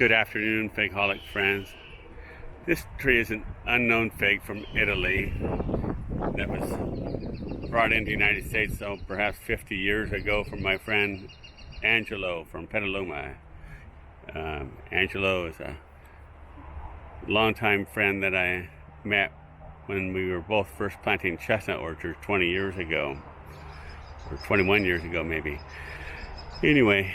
Good afternoon, figaholic friends. This tree is an unknown fig from Italy that was brought into the United States, perhaps 50 years ago from my friend Angelo from Petaluma. Angelo is a longtime friend that I met when we were both first planting chestnut orchards 20 years ago, or 21 years ago maybe. Anyway,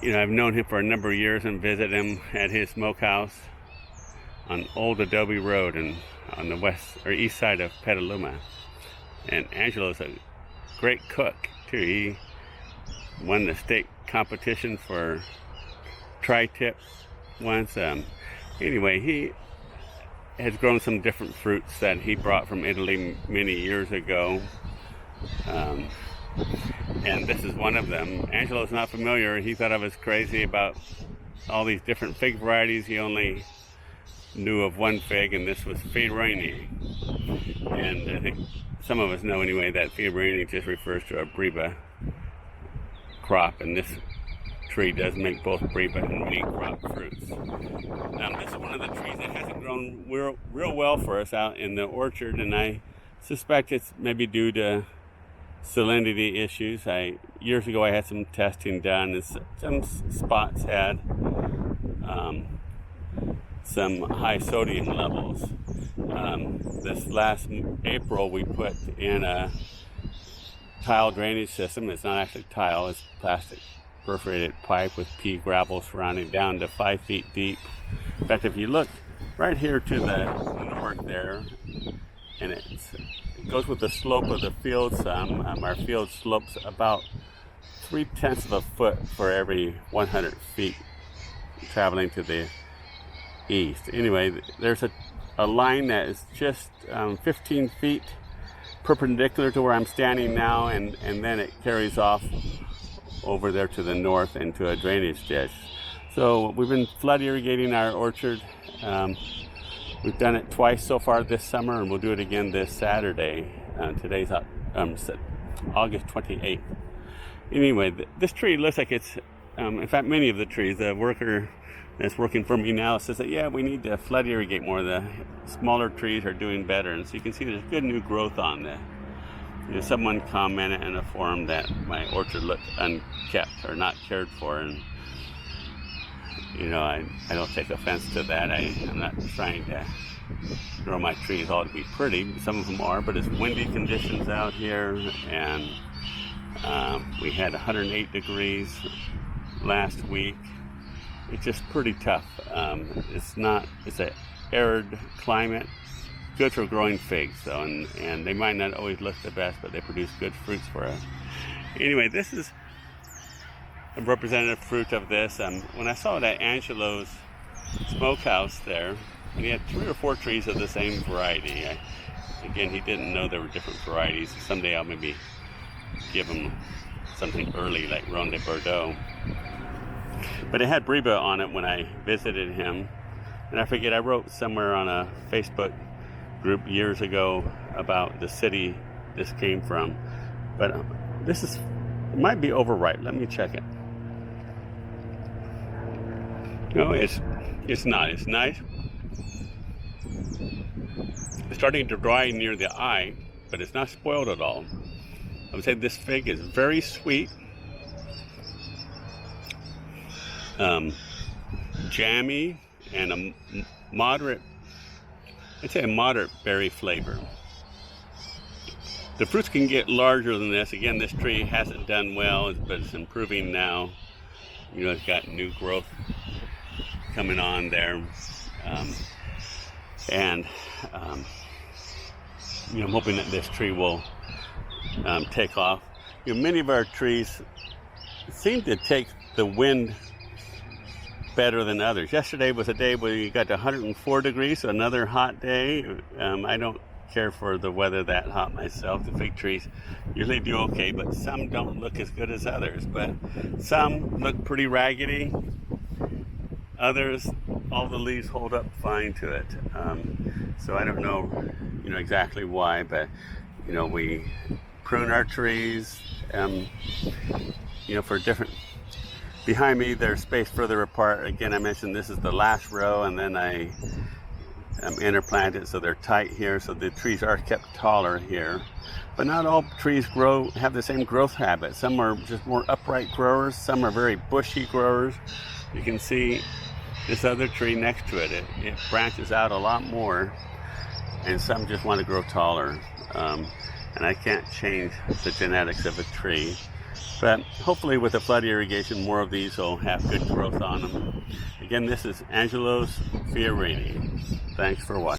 I've known him for a number of years and visited him at his Smokehouse on Old Adobe Road and on the west or east side of Petaluma. And Angelo's a great cook too. He won the state competition for tri-tip once. Anyway, he has grown some different fruits that he brought from Italy many years ago. And this is one of them. Angelo's not familiar. He thought I was crazy about all these different fig varieties. He only knew of one fig, and this was Fiorone. And I think some of us know anyway that Fiorone just refers to a breba crop, and this tree does make both breba and main crop fruits. This is one of the trees that hasn't grown real well for us out in the orchard, and I suspect it's maybe due to salinity issues. Years ago I had some testing done, and some spots had some high sodium levels. This last April we put in a tile drainage system. It's not actually tile, it's plastic perforated pipe with pea gravel surrounding down to 5 feet deep. In fact, if you look right here to the north there, and it goes with the slope of the field some. Our field slopes about 0.3 of a foot for every 100 feet traveling to the east. Anyway, there's a line that is just 15 feet perpendicular to where I'm standing now, and then it carries off over there to the north into a drainage ditch. So we've been flood irrigating our orchard. We've done it twice so far this summer, and we'll do it again this Saturday. Today's August 28th. Anyway, this tree looks like it's, in fact, many of the trees, the worker that's working for me now says that, yeah, we need to flood irrigate more. The smaller trees are doing better. And so you can see there's good new growth on there. Someone commented in a forum that my orchard looked unkept or not cared for, and I don't take offense to that. I'm not trying to grow my trees all to be pretty. Some of them are, but it's windy conditions out here, and we had 108 degrees last week. It's just pretty tough. It's an arid climate, good for growing figs though, and they might not always look the best, but they produce good fruits for us. Anyway, this is a representative fruit of this. When I saw it at Angelo's Smokehouse there, and he had 3 or 4 trees of the same variety. Again, he didn't know there were different varieties. Someday I'll maybe give him something early like Ronde de Bordeaux. But it had breba on it when I visited him. And I forget, I wrote somewhere on a Facebook group years ago about the city this came from. But it might be overripe. Let me check it. No, it's not. It's nice. It's starting to dry near the eye, but it's not spoiled at all. I would say this fig is very sweet, jammy, and a moderate berry flavor. The fruits can get larger than this. Again, this tree hasn't done well, but it's improving now. It's got new growth coming on there. I'm hoping that this tree will take off. Many of our trees seem to take the wind better than others. Yesterday was a day where you got to 104 degrees, so another hot day. I don't care for the weather that hot myself. The fig trees usually do okay, but some don't look as good as others. But some look pretty raggedy. Others, all the leaves hold up fine to it. So I don't know, exactly why, but we prune our trees, for different Behind me, they're spaced further apart. Again, I mentioned this is the last row, and then I interplanted, so they're tight here, so the trees are kept taller here. But not all trees have the same growth habit. Some are just more upright growers, some are very bushy growers. You can see this other tree next to it, it branches out a lot more, and some just want to grow taller. And I can't change the genetics of a tree. But hopefully with the flood irrigation, more of these will have good growth on them. Again, this is Angelo's Fiorone. Thanks for watching.